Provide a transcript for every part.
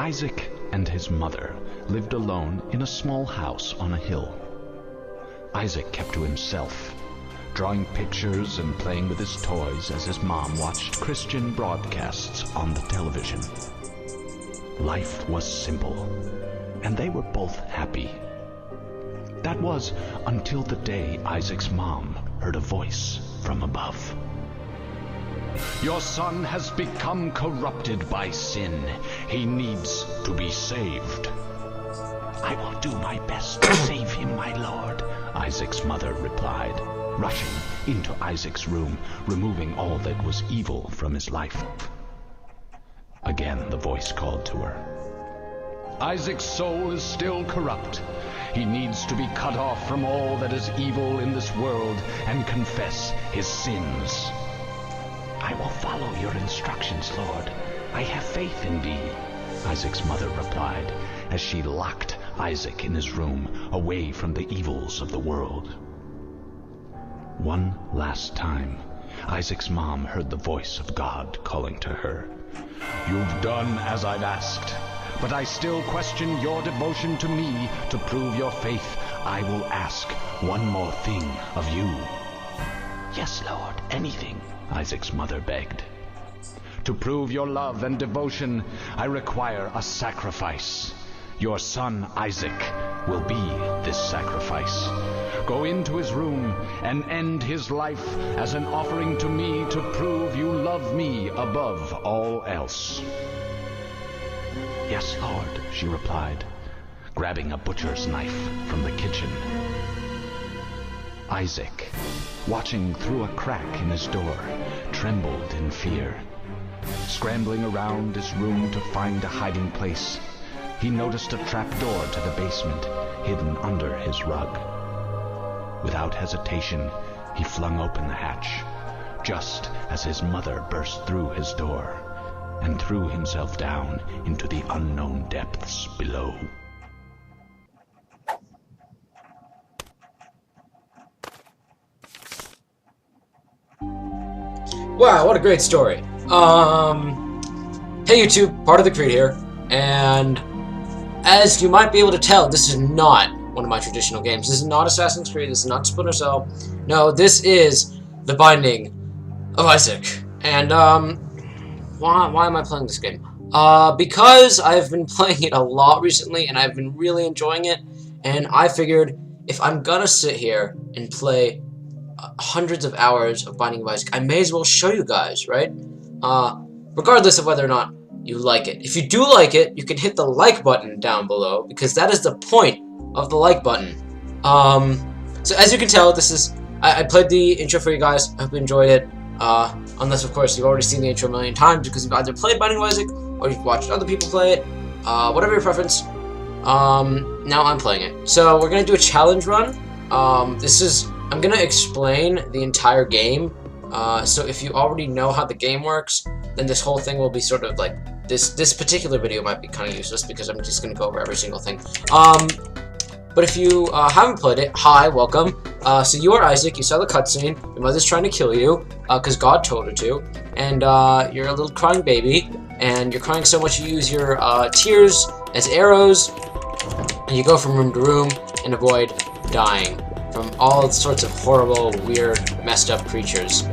Isaac and his mother lived alone in a small house on a hill. Isaac kept to himself, drawing pictures and playing with his toys as his mom watched Christian broadcasts on the television. Life was simple, and they were both happy. That was until the day Isaac's mom heard a voice from above. "Your son has become corrupted by sin. He needs to be saved." "I will do my best to save him, my lord," Isaac's mother replied, rushing into Isaac's room, removing all that was evil from his life. Again the voice called to her. "Isaac's soul is still corrupt. He needs to be cut off from all that is evil in this world and confess his sins." "I will follow your instructions, Lord. I have faith in thee," Isaac's mother replied, as she locked Isaac in his room, away from the evils of the world. One last time, Isaac's mom heard the voice of God calling to her. "You've done as I've asked, but I still question your devotion to me. To prove your faith, I will ask one more thing of you." "Yes, Lord, anything," Isaac's mother begged. "To prove your love and devotion, I require a sacrifice. Your son Isaac will be this sacrifice. Go into his room and end his life as an offering to me to prove you love me above all else." "Yes, Lord," she replied, grabbing a butcher's knife from the kitchen. Isaac, watching through a crack in his door, trembled in fear. Scrambling around his room to find a hiding place, he noticed a trapdoor to the basement hidden under his rug. Without hesitation, he flung open the hatch, just as his mother burst through his door and threw himself down into the unknown depths below. Wow, what a great story. Hey YouTube, Part of the Creed here, and as you might be able to tell, this is not one of my traditional games. This is not Assassin's Creed, this is not Splinter Cell. No, this is The Binding of Isaac. And, why am I playing this game? Because I've been playing it a lot recently, and I've been really enjoying it, and I figured if I'm gonna sit here and play hundreds of hours of Binding of Isaac, I may as well show you guys, right? Regardless of whether or not you like it. If you do like it, you can hit the like button down below, because that is the point of the like button. So as you can tell, this is I played the intro for you guys. I hope you enjoyed it. Unless of course you've already seen the intro a million times because you've either played Binding of Isaac or you've watched other people play it. Whatever your preference. Now I'm playing it. So we're gonna do a challenge run. I'm gonna explain the entire game. So if you already know how the game works, then this whole thing will be sort of like this particular video might be kind of useless because I'm just gonna go over every single thing. But if you haven't played it, hi, welcome. So you are Isaac, you saw the cutscene, your mother's trying to kill you, because God told her to, and you're a little crying baby, and you're crying so much you use your tears as arrows, and you go from room to room and avoid dying from all sorts of horrible, weird, messed up creatures.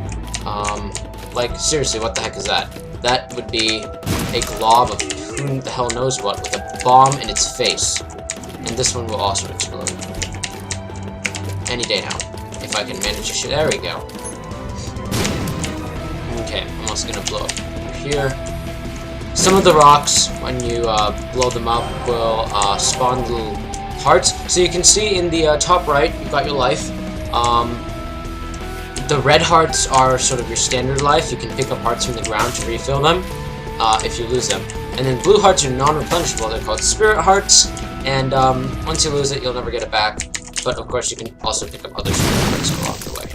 Like, seriously, what the heck is that? That would be a glob of who the hell knows what with a bomb in its face. And this one will also explode. Any day now. If I can manage to shoot. There we go. Okay, I'm also gonna blow up here. Some of the rocks, when you blow them up, will spawn little hearts. So you can see in the top right, you've got your life. The red hearts are sort of your standard life. You can pick up hearts from the ground to refill them if you lose them. And then blue hearts are non-replenishable. They're called spirit hearts. And once you lose it, you'll never get it back. But of course, you can also pick up other spirit hearts along the way.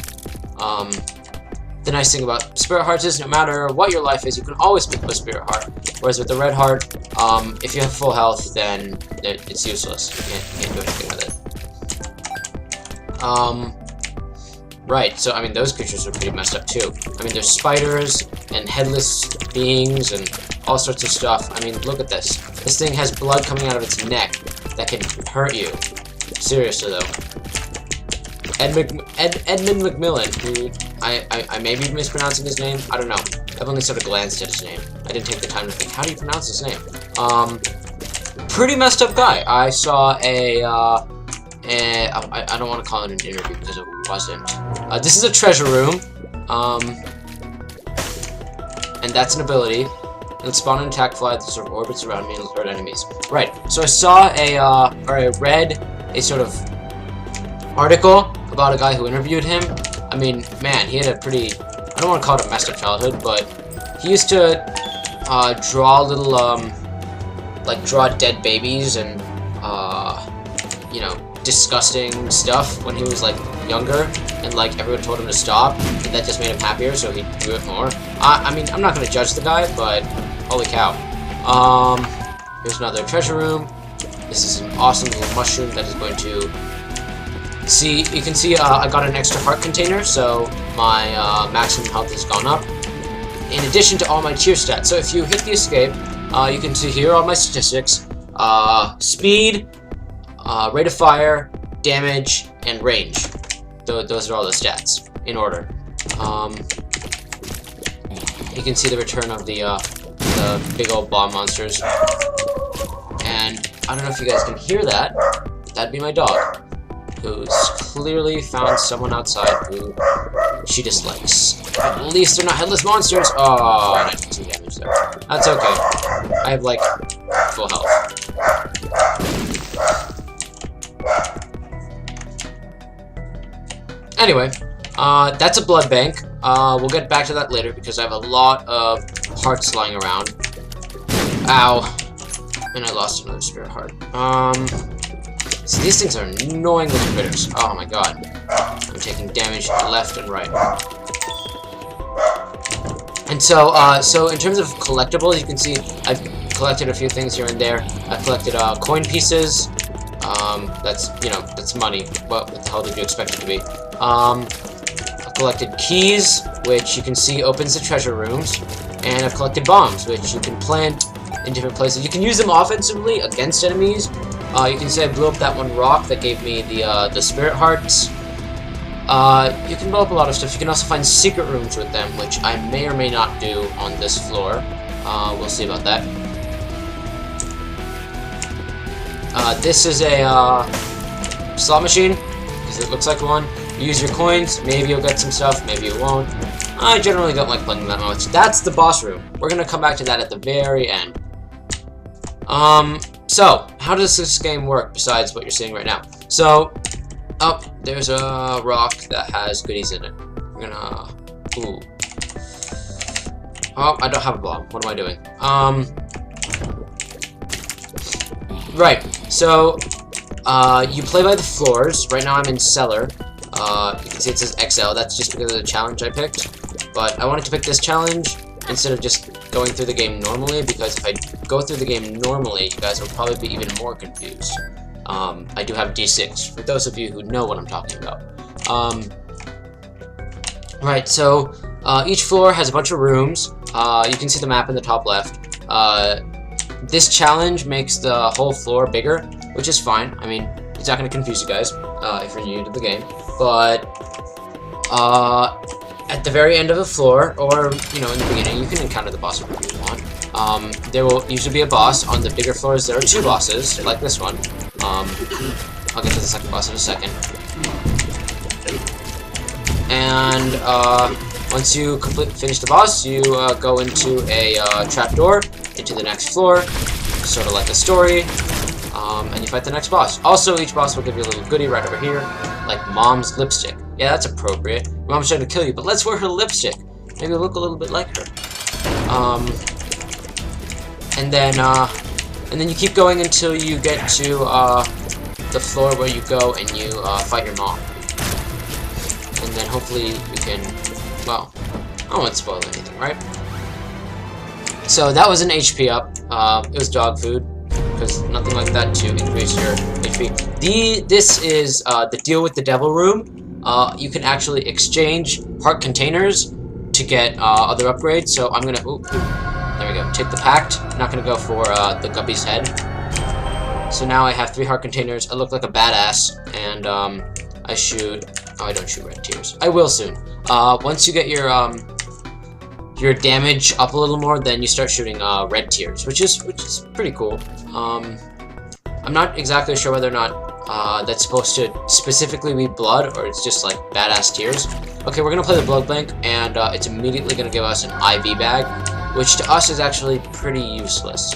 The nice thing about spirit hearts is no matter what your life is, you can always pick up a spirit heart. Whereas with the red heart, if you have full health, then it's useless. You can't do anything with it. Right, so I mean those creatures are pretty messed up too. I mean there's spiders and headless beings and all sorts of stuff. I mean, look at this. This thing has blood coming out of its neck that can hurt you. Seriously, though. Edmund McMillan, who I may be mispronouncing his name. I don't know. I've only sort of glanced at his name. I didn't take the time to think, how do you pronounce his name? Pretty messed up guy. I saw I don't want to call it an interview because it wasn't. This is a treasure room. And that's an ability. Let's spawn an attack fly that sort of orbits around me and hurt enemies. Right. So I saw or I read a sort of article about a guy who interviewed him. I mean, man, he had a pretty, I don't want to call it a messed up childhood, but he used to draw little, like draw dead babies and, you know, disgusting stuff when he was like younger, and like everyone told him to stop, and that just made him happier, so he drew it more. I mean, I'm not gonna judge the guy, but holy cow. Here's another treasure room. This is an awesome little mushroom that is going to see. You can see I got an extra heart container, so my maximum health has gone up. In addition to all my tier stats. So if you hit the escape, you can see here all my statistics: speed, rate of fire, damage, and range. Those are all the stats in order. You can see the return of the big old bomb monsters. And I don't know if you guys can hear that. That'd be my dog, who's clearly found someone outside who she dislikes. At least they're not headless monsters. Oh, and I took some damage there. That's okay. I have like full health. Anyway, that's a blood bank. We'll get back to that later because I have a lot of hearts lying around. Ow. And I lost another spirit heart. So these things are annoying little critters. Oh my god. I'm taking damage left and right. And so, so in terms of collectibles, you can see I've collected a few things here and there. I've collected coin pieces. That's, you know, that's money. What the hell did you expect it to be? I've collected keys, which you can see opens the treasure rooms, and I've collected bombs, which you can plant in different places. You can use them offensively against enemies. You can see I blew up that one rock that gave me the spirit hearts. You can blow up a lot of stuff. You can also find secret rooms with them, which I may or may not do on this floor. We'll see about that. This is a slot machine, because it looks like one. You use your coins, maybe you'll get some stuff, maybe you won't. I generally don't like playing that much. That's the boss room. We're gonna come back to that at the very end. So, how does this game work besides what you're seeing right now? So, there's a rock that has goodies in it. We're gonna, ooh. Oh, I don't have a bomb. What am I doing? Right, so, you play by the floors. Right now I'm in cellar. You can see it says XL. That's just because of the challenge I picked. But I wanted to pick this challenge instead of just going through the game normally, because if I go through the game normally, you guys will probably be even more confused. I do have D6, for those of you who know what I'm talking about. Right, so each floor has a bunch of rooms. You can see the map in the top left. This challenge makes the whole floor bigger, which is fine. I mean, it's not going to confuse you guys if you're new to the game. But at the very end of the floor, or you know, in the beginning, you can encounter the boss if you want. There will usually be a boss. On the bigger floors, there are two bosses, like this one. I'll get to the second boss in a second. And once you finish the boss, you go into a trapdoor into the next floor, sort of like a story. And you fight the next boss. Also, each boss will give you a little goodie right over here, like Mom's lipstick. Yeah, that's appropriate. Mom's trying to kill you, but let's wear her lipstick. Maybe look a little bit like her. And then you keep going until you get to the floor where you go and you fight your mom. And then hopefully you can, well, I won't spoil anything, right? So that was an HP up. It was dog food, because nothing like that to increase your HP. This is the deal with the devil room. You can actually exchange heart containers to get other upgrades. So I'm gonna, There we go. Take the pact. I'm not gonna go for the guppy's head. So now I have 3 heart containers. I look like a badass, and I shoot. Oh, I don't shoot red tears. I will soon. Once you get your damage up a little more, then you start shooting red tears, which is pretty cool. I'm not exactly sure whether or not that's supposed to specifically be blood or it's just like badass tears. Okay, we're gonna play the blood bank, and it's immediately gonna give us an IV bag, which to us is actually pretty useless.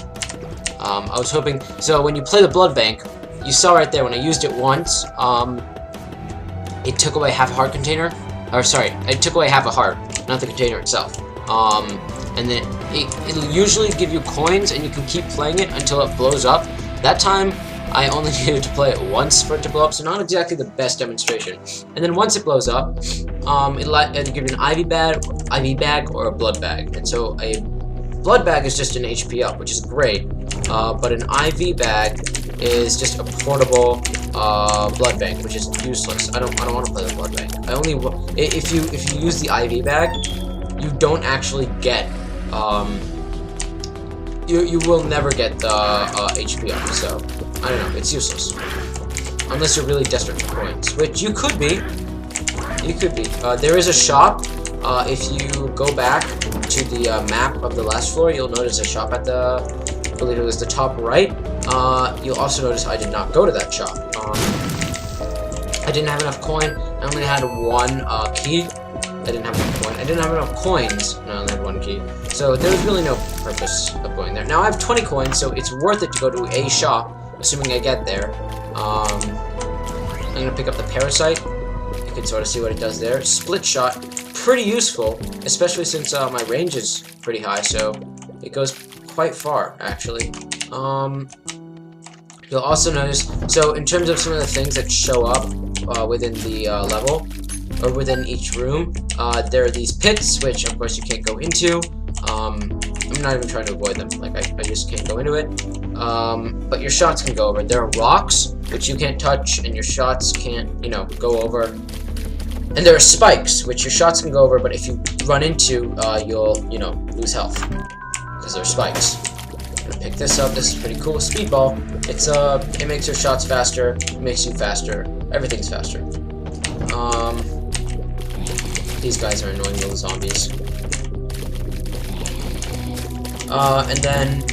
I was hoping, so when you play the blood bank, you saw right there when I used it once, it took away half a heart container, or sorry, it took away half a heart, not the container itself. And then it'll usually give you coins, and you can keep playing it until it blows up. That time, I only needed to play it once for it to blow up, so not exactly the best demonstration. And then once it blows up, it'll give you an IV bag or a blood bag. And so a blood bag is just an HP up, which is great. But an IV bag is just a portable blood bank, which is useless. I don't want to play the blood bank. If you use the IV bag, you don't actually get you will never get the HP up. So I don't know. It's useless unless you're really desperate for coins, which you could be. You could be. There is a shop. If you go back to the map of the last floor, you'll notice a shop at the, I believe it was the top right. You'll also notice I did not go to that shop. I didn't have enough coin. I only had 1 key. I didn't have enough coin. I didn't have enough coins, and I only had 1 key. So there was really no purpose of going there. Now I have 20 coins, so it's worth it to go to a shop, assuming I get there. I'm gonna pick up the parasite. You can sort of see what it does there. Split shot, pretty useful, especially since my range is pretty high, so it goes quite far, actually. You'll also notice, so in terms of some of the things that show up within the level, or within each room, there are these pits, which of course you can't go into. I'm not even trying to avoid them, like I just can't go into it. But your shots can go over. There are rocks, which you can't touch, and your shots can't, go over. And there are spikes, which your shots can go over, but if you run into, you'll, lose health, because there are spikes. I'm gonna pick this up. This is pretty cool. Speedball. It makes your shots faster. It makes you faster. Everything's faster. These guys are annoying little zombies. And then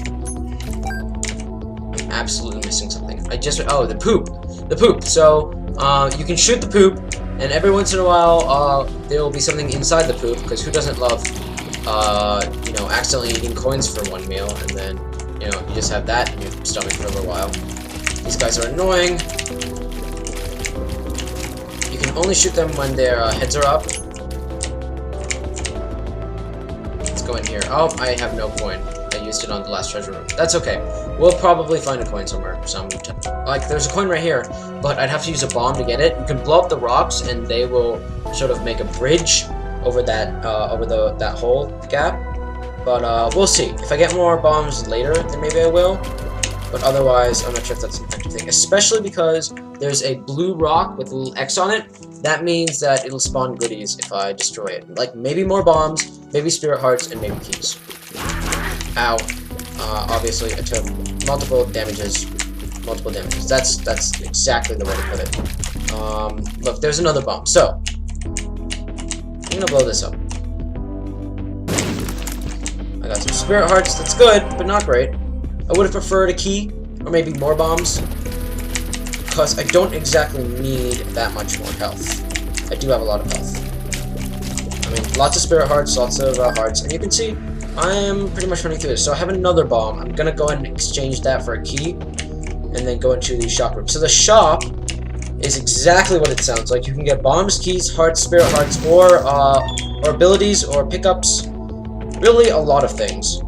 I'm absolutely missing something. Oh, the poop. The poop. So, you can shoot the poop, and every once in a while, there will be something inside the poop, because who doesn't love, accidentally eating coins for 1 meal, and then, you just have that in your stomach for a little while. These guys are annoying. You can only shoot them when their heads are up. Let's go in here. Oh, I have no coin. I used it on the last treasure room. That's okay. We'll probably find a coin somewhere. Like, there's a coin right here, but I'd have to use a bomb to get it. You can blow up the rocks, and they will sort of make a bridge over that that hole gap. But we'll see. If I get more bombs later, then maybe I will. But otherwise, I'm not sure if that's an effective thing. Especially because there's a blue rock with a little X on it. That means that it'll spawn goodies if I destroy it. Like, maybe more bombs, maybe spirit hearts, and maybe keys. Ow. Obviously, I took multiple damages. That's exactly the way to put it. Look, there's another bomb. So, I'm gonna blow this up. I got some spirit hearts. That's good, but not great. I would have preferred a key, or maybe more bombs, because I don't exactly need that much more health. I do have a lot of health. I mean, lots of spirit hearts, lots of hearts, and you can see I am pretty much running through this. So I have another bomb. I'm gonna go ahead and exchange that for a key, and then go into the shop room. So the shop is exactly what it sounds like. You can get bombs, keys, hearts, spirit hearts, or abilities, or pickups. Really, a lot of things.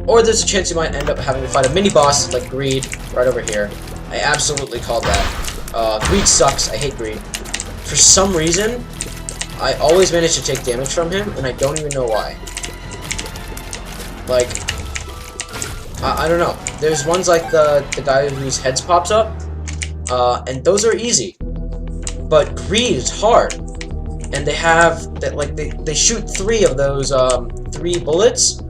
Or there's a chance you might end up having to fight a mini-boss like Greed right over here. I absolutely called that. Greed sucks. I hate Greed. For some reason, I always manage to take damage from him, and I don't even know why. Like, I don't know. There's ones like the guy whose heads pops up, and those are easy. But Greed is hard, and they have that, like, they shoot 3 of those 3 bullets,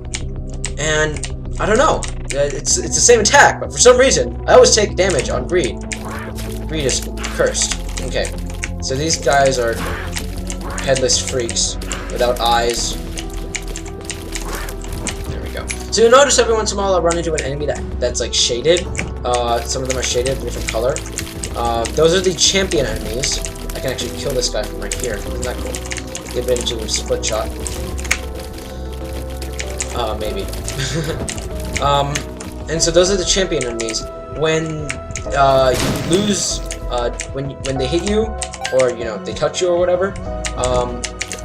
And I don't know. It's the same attack, but for some reason I always take damage on greed. Greed is cursed. Okay, so these guys are headless freaks without eyes. There we go. So you'll notice every once in a while I'll run into an enemy that's like shaded. Some of them are shaded, different color. Those are the champion enemies. I can actually kill this guy from right here. Isn't that cool? Give it into a split shot. Maybe. And so those are the champion enemies. When you lose, when they hit you, or you know they touch you or whatever,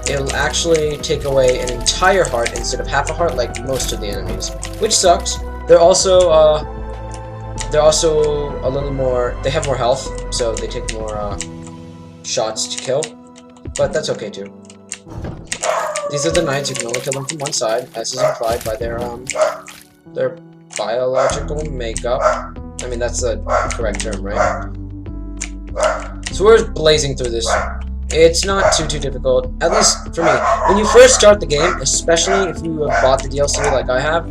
it'll actually take away an entire heart instead of half a heart, like most of the enemies, which sucks. They're also a little more. They have more health, so they take more shots to kill, but that's okay too. These are the knights. You can only kill them from one side, as is implied by their biological makeup. I mean, that's the correct term, right? So we're blazing through this. It's not too difficult, at least for me. When you first start the game, especially if you have bought the DLC like I have,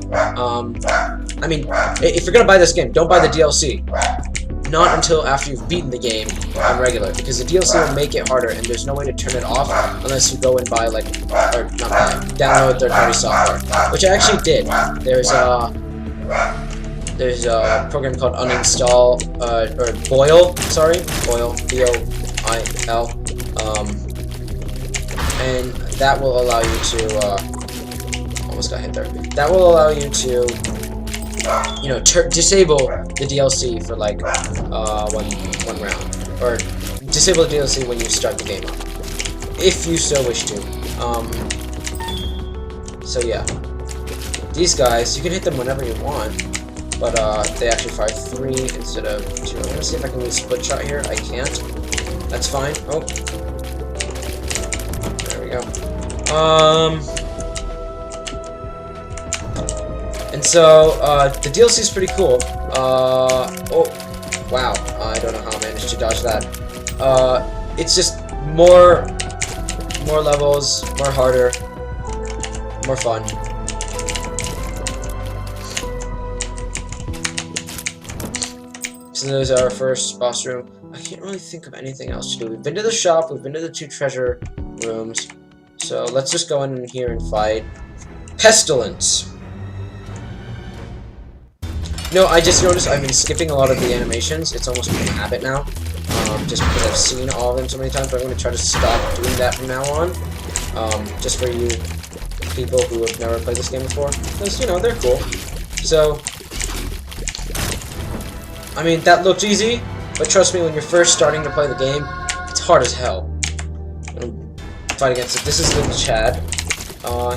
I mean, if you're gonna buy this game, don't buy the DLC. Not until after you've beaten the game on regular, because the DLC will make it harder, and there's no way to turn it off unless you go and buy, like, or not buy, download third-party software, which I actually did. There's a program called uninstall, or BOIL, sorry, BOIL, B-O-I-L, and that will allow you to, almost got hit there, that will allow you to, you know, disable the DLC for like one round, or disable the DLC when you start the game up, if you so wish to. So yeah, these guys you can hit them whenever you want, but they actually fire 3 instead of 2. I'm gonna see if I can use split shot here. I can't. That's fine. Oh, there we go. And so, the DLC is pretty cool. Oh, wow. I don't know how I managed to dodge that. It's just more levels, more harder, more fun. So there's our first boss room. I can't really think of anything else to do. We've been to the shop, we've been to the 2 treasure rooms. So let's just go in here and fight Pestilence. No, I just noticed I've been skipping a lot of the animations. It's almost become a habit now, just because I've seen all of them so many times, but I'm going to try to stop doing that from now on, just for you people who have never played this game before, because, you know, they're cool. So, I mean, that looked easy, but trust me, when you're first starting to play the game, it's hard as hell. Fight against it. This is Little Chad.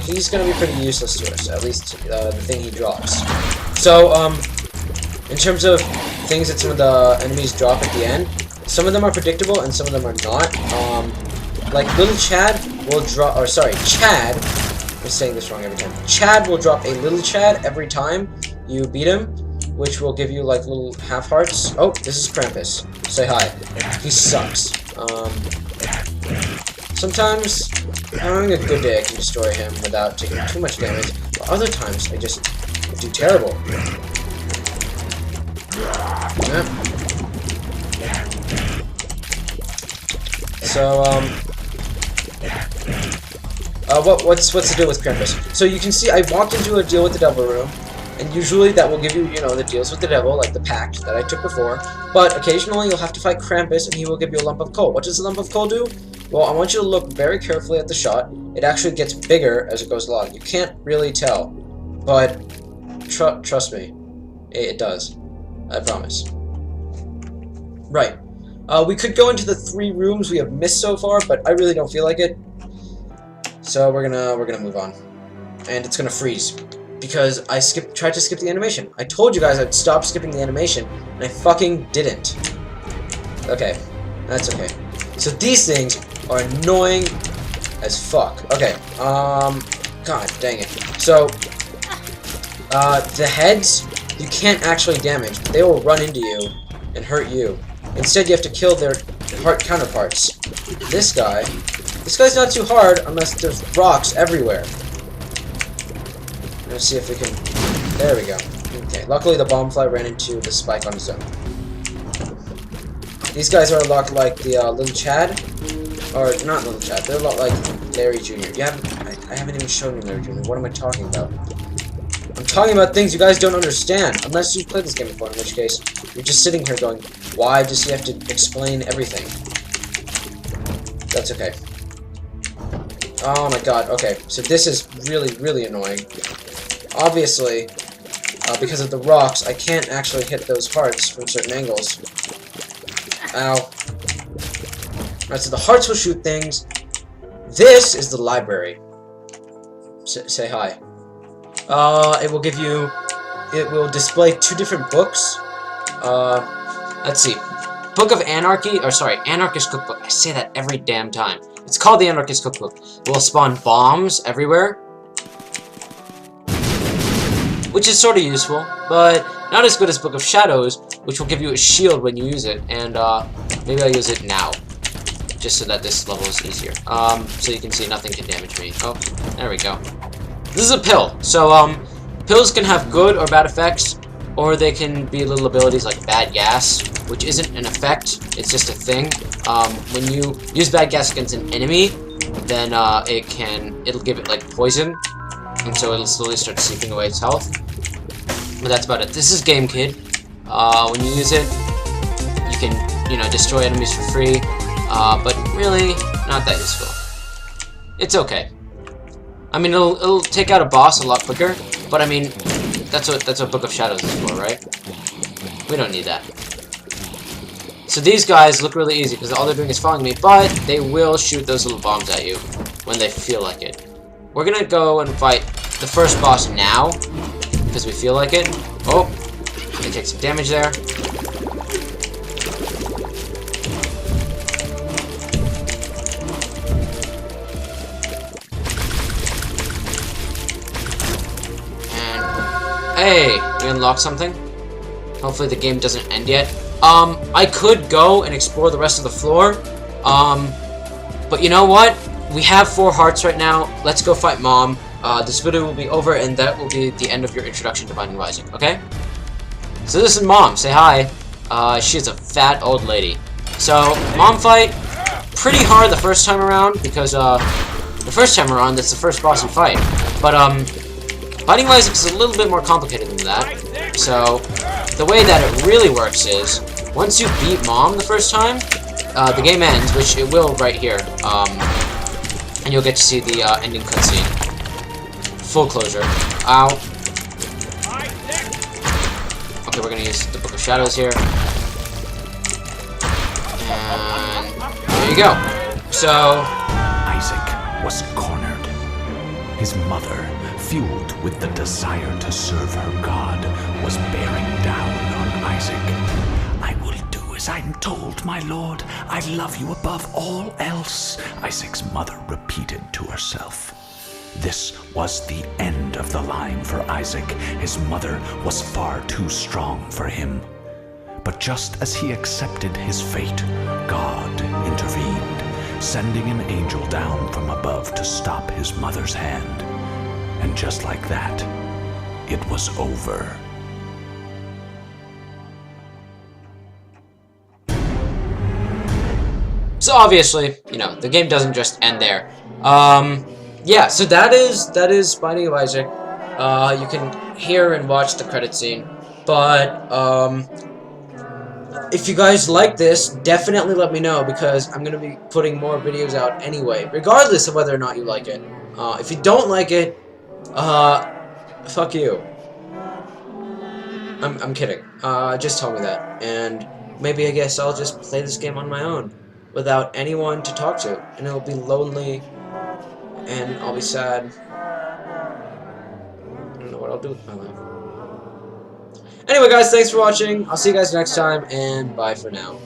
He's going to be pretty useless to us, at least the thing he drops. So, in terms of things that some of the enemies drop at the end, some of them are predictable and some of them are not. Like Little Chad will drop, or sorry, Chad, I'm saying this wrong every time. Chad will drop a Little Chad every time you beat him, which will give you like little half hearts. Oh, this is Krampus. Say hi. He sucks. Sometimes, I'm having a good day, I can destroy him without taking too much damage, but other times I just do terrible. Yeah. So, what's the deal with Krampus? So you can see I walked into a deal with the devil room, and usually that will give you, you know, the deals with the devil, like the pact that I took before, but occasionally you'll have to fight Krampus, and he will give you a lump of coal. What does the lump of coal do? Well, I want you to look very carefully at the shot. It actually gets bigger as it goes along. You can't really tell, but trust me, it does. I promise. Right. We could go into the 3 rooms we have missed so far, but I really don't feel like it. So we're gonna move on, and it's gonna freeze because I tried to skip the animation. I told you guys I'd stop skipping the animation, and I fucking didn't. Okay, that's okay. So these things are annoying as fuck. Okay, god dang it. So, the heads, you can't actually damage, but they will run into you and hurt you. Instead, you have to kill their heart counterparts. This guy's not too hard unless there's rocks everywhere. Let's see if we can... There we go. Okay, luckily the bomb fly ran into the spike on his own. These guys are a lot like the Little Chad. Or, not Little Chad, they're a lot like Larry Jr. I haven't even shown you Larry Jr. What am I talking about? I'm talking about things you guys don't understand, unless you've played this game before, in which case, you're just sitting here going, why does he have to explain everything? That's okay. Oh my god, okay, so this is really, really annoying. Obviously, because of the rocks, I can't actually hit those hearts from certain angles. Ow. Alright, so the hearts will shoot things. This is the library. Say hi. It will give you... It will display 2 different books. Let's see. Book of Anarchy, or sorry, Anarchist Cookbook. I say that every damn time. It's called the Anarchist Cookbook. It will spawn bombs everywhere, which is sort of useful, but not as good as Book of Shadows, which will give you a shield when you use it, and maybe I'll use it now, just so that this level is easier. So you can see nothing can damage me. Oh, there we go. This is a pill, so pills can have good or bad effects, or they can be little abilities like bad gas, which isn't an effect, it's just a thing. When you use bad gas against an enemy, then it'll give it like poison, and so it'll slowly start seeping away its health. But that's about it. This is Game Kid. When you use it, you can, destroy enemies for free, but really not that useful. It's okay. I mean, it'll take out a boss a lot quicker, but I mean, that's what Book of Shadows is for, right? We don't need that. So these guys look really easy because all they're doing is following me, but they will shoot those little bombs at you when they feel like it. We're gonna go and fight the first boss now because we feel like it. Oh, they take some damage there. Hey, we unlocked something. Hopefully the game doesn't end yet. I could go and explore the rest of the floor. But you know what? We have 4 hearts right now. Let's go fight Mom. This video will be over, and that will be the end of your introduction to Binding of Isaac, okay? So this is Mom. Say hi. She's a fat old lady. So, Mom fight. Pretty hard the first time around, because, the first time around, that's the first boss you fight. But, Binding of Isaac is a little bit more complicated than that. So, the way that it really works is, once you beat Mom the first time, the game ends, which it will right here. And you'll get to see the ending cutscene. Full closure. Ow. Okay, we're gonna use the Book of Shadows here. And there you go. So, Isaac was cornered. His mother, fueled with the desire to serve her God, was bearing down on Isaac. I will do as I'm told, my lord. I love you above all else, Isaac's mother repeated to herself. This was the end of the line for Isaac. His mother was far too strong for him. But just as he accepted his fate, God intervened, sending an angel down from above to stop his mother's hand. And just like that, it was over. So obviously, the game doesn't just end there. Yeah, so that is Binding of Isaac. You can hear and watch the credit scene. But, if you guys like this, definitely let me know, because I'm going to be putting more videos out anyway, regardless of whether or not you like it. If you don't like it, fuck you. I'm kidding. Just tell me that, and maybe I guess I'll just play this game on my own, without anyone to talk to, and it'll be lonely, and I'll be sad. I don't know what I'll do with my life. Anyway guys, thanks for watching, I'll see you guys next time, and bye for now.